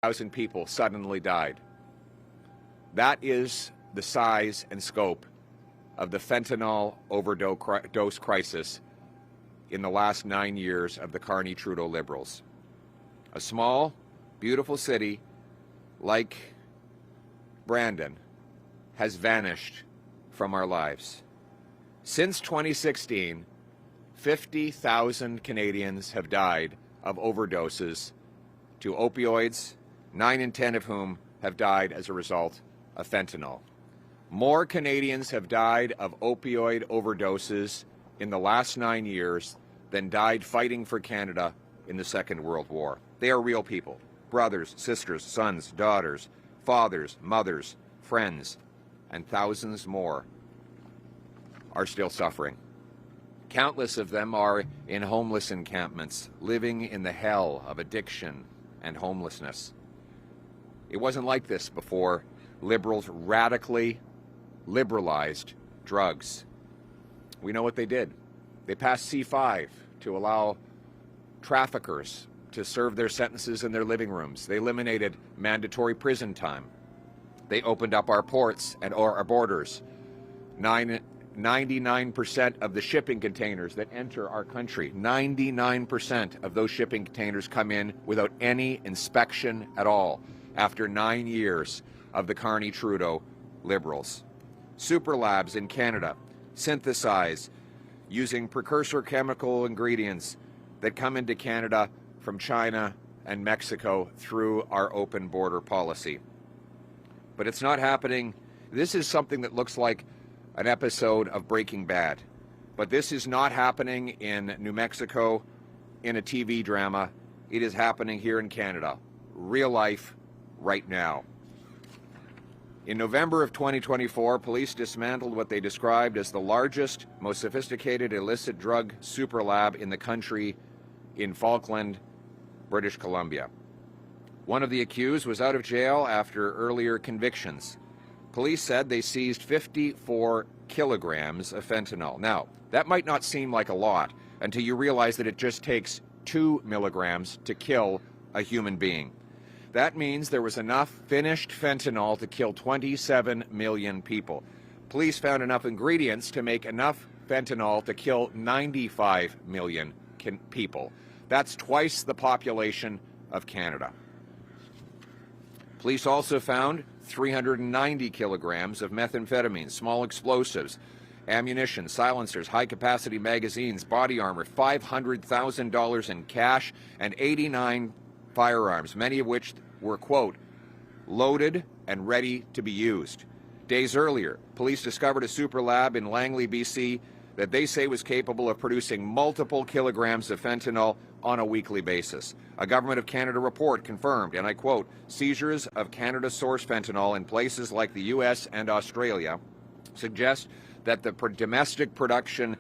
1,000 people suddenly died. That is the size and scope of the fentanyl overdose crisis in the last 9 years of the Carney-Trudeau Liberals. A small, beautiful city like Brandon has vanished from our lives. Since 2016, 50,000 Canadians have died of overdoses to opioids, 9 in 10 of whom have died as a result of fentanyl. More Canadians have died of opioid overdoses in the last 9 years than died fighting for Canada in the Second World War. They are real people, brothers, sisters, sons, daughters, fathers, mothers, friends, and thousands more are still suffering. Countless of them are in homeless encampments, living in the hell of addiction and homelessness. It wasn't like this before Liberals radically liberalized drugs. We know what they did. They passed C-5 to allow traffickers to serve their sentences in their living rooms. They eliminated mandatory prison time. They opened up our ports and our borders. 99% of the shipping containers that enter our country, 99% of those shipping containers come in without any inspection at all after 9 years of the Carney-Trudeau Liberals. Super labs in Canada synthesize using precursor chemical ingredients that come into Canada from China and Mexico through our open border policy. But it's not happening. This is something that looks like an episode of Breaking Bad. But this is not happening in New Mexico in a TV drama. It is happening here in Canada, real life, right now. In November of 2024, police dismantled what they described as the largest, most sophisticated illicit drug super lab in the country in Falkland, British Columbia. One of the accused was out of jail after earlier convictions. Police said they seized 54 kilograms of fentanyl. Now, that might not seem like a lot until you realize that it just takes 2 milligrams to kill a human being. That means there was enough finished fentanyl to kill 27 million people. Police found enough ingredients to make enough fentanyl to kill 95 million people. That's twice the population of Canada. Police also found 390 kilograms of methamphetamine, small explosives, ammunition, silencers, high-capacity magazines, body armor, $500,000 in cash, and 89 firearms, many of which were, quote, loaded and ready to be used. Days earlier, police discovered a super lab in Langley, BC, that they say was capable of producing multiple kilograms of fentanyl on a weekly basis. A Government of Canada report confirmed, and I quote, seizures of Canada-sourced fentanyl in places like the U.S. and Australia suggest that the domestic production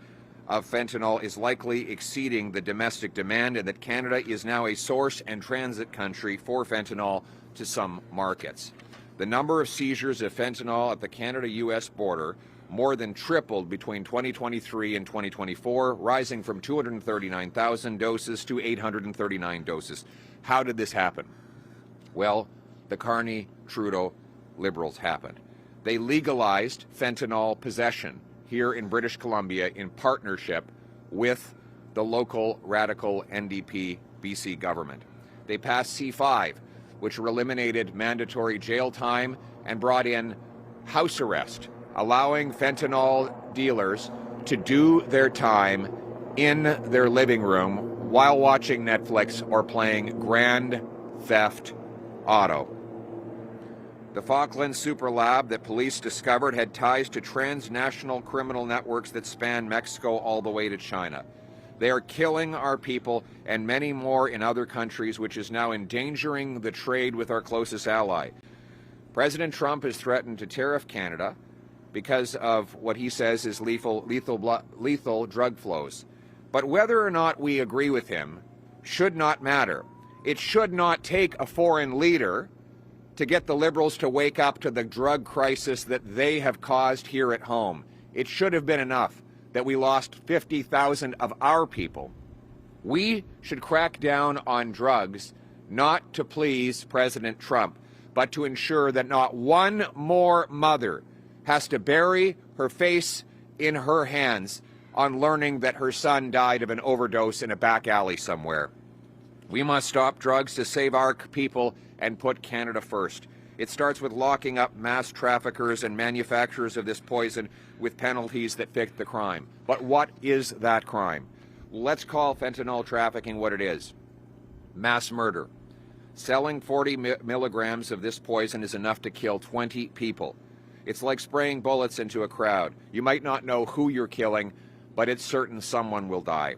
of fentanyl is likely exceeding the domestic demand and that Canada is now a source and transit country for fentanyl to some markets. The number of seizures of fentanyl at the Canada-U.S. border more than tripled between 2023 and 2024, rising from 239,000 doses to 839 doses. How did this happen? Well, the Carney-Trudeau Liberals happened. They legalized fentanyl possession here in British Columbia in partnership with the local radical NDP BC government. They passed C-5, which eliminated mandatory jail time and brought in house arrest, allowing fentanyl dealers to do their time in their living room while watching Netflix or playing Grand Theft Auto. The Falkland Super Lab that police discovered had ties to transnational criminal networks that span Mexico all the way to China. They are killing our people and many more in other countries, which is now endangering the trade with our closest ally. President Trump has threatened to tariff Canada because of what he says is lethal drug flows. But whether or not we agree with him should not matter. It should not take a foreign leader to get the Liberals to wake up to the drug crisis that they have caused here at home. It should have been enough that we lost 50,000 of our people. We should crack down on drugs not to please President Trump, but to ensure that not one more mother has to bury her face in her hands on learning that her son died of an overdose in a back alley somewhere. We must stop drugs to save our people and put Canada first. It starts with locking up mass traffickers and manufacturers of this poison with penalties that fit the crime. But what is that crime? Let's call fentanyl trafficking what it is. Mass murder. Selling 40 milligrams of this poison is enough to kill 20 people. It's like spraying bullets into a crowd. You might not know who you're killing, but it's certain someone will die.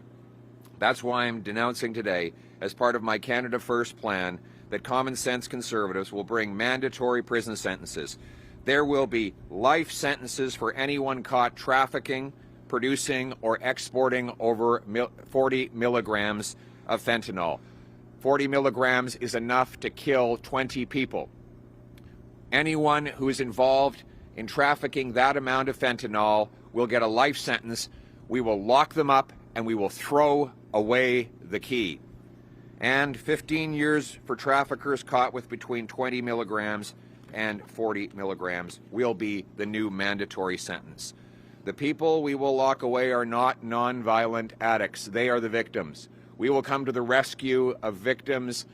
That's why I'm denouncing today, as part of my Canada First plan, that common sense Conservatives will bring mandatory prison sentences. There will be life sentences for anyone caught trafficking, producing, or exporting over 40 milligrams of fentanyl. 40 milligrams is enough to kill 20 people. Anyone who is involved in trafficking that amount of fentanyl will get a life sentence. We will lock them up and we will throw away the key. And 15 years for traffickers caught with between 20 milligrams and 40 milligrams will be the new mandatory sentence. The people we will lock away are not non-violent addicts. They are the victims. We will come to the rescue of victims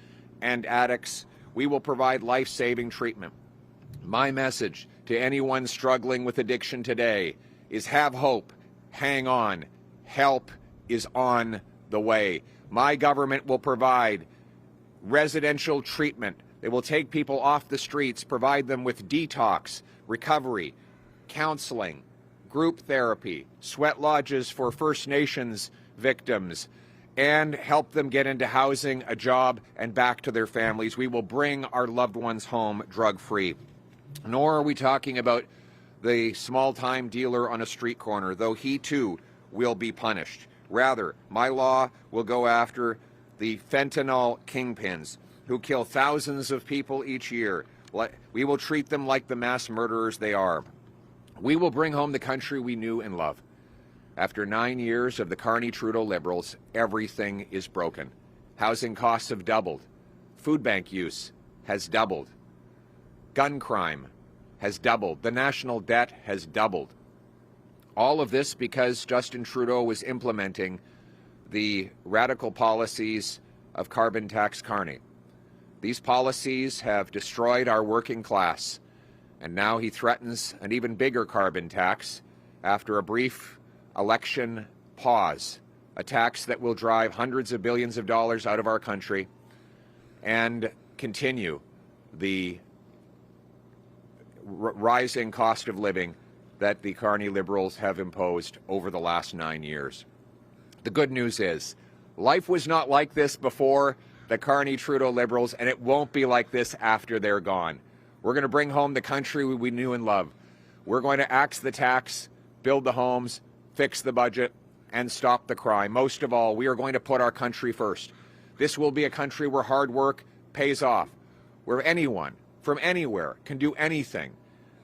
and addicts. We will provide life-saving treatment. My message to anyone struggling with addiction today is have hope, hang on, help is on the way. My government will provide residential treatment. They will take people off the streets, provide them with detox, recovery, counseling, group therapy, sweat lodges for First Nations victims, and help them get into housing, a job, and back to their families. We will bring our loved ones home drug-free. Nor are we talking about the small-time dealer on a street corner, though he too will be punished. Rather, my law will go after the fentanyl kingpins who kill thousands of people each year. We will treat them like the mass murderers they are. We will bring home the country we knew and loved. After 9 years of the Carney-Trudeau Liberals, everything is broken. Housing costs have doubled. Food bank use has doubled. Gun crime has doubled. The national debt has doubled. All of this because Justin Trudeau was implementing the radical policies of carbon tax Carney. These policies have destroyed our working class, and now he threatens an even bigger carbon tax after a brief election pause, a tax that will drive hundreds of billions of dollars out of our country and continue the rising cost of living that the Carney Liberals have imposed over the last 9 years. The good news is, life was not like this before the Carney-Trudeau Liberals, and it won't be like this after they're gone. We're going to bring home the country we knew and loved. We're going to axe the tax, build the homes, fix the budget, and stop the crime. Most of all, we are going to put our country first. This will be a country where hard work pays off, where anyone from anywhere can do anything.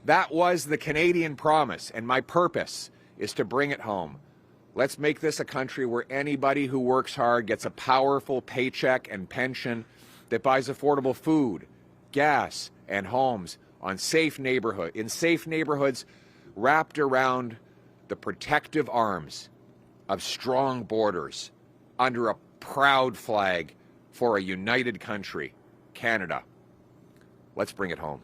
That was the Canadian promise, and my purpose is to bring it home. Let's make this a country where anybody who works hard gets a powerful paycheck and pension that buys affordable food, gas, and homes in safe neighborhoods wrapped around the protective arms of strong borders under a proud flag for a united country, Canada. Let's bring it home.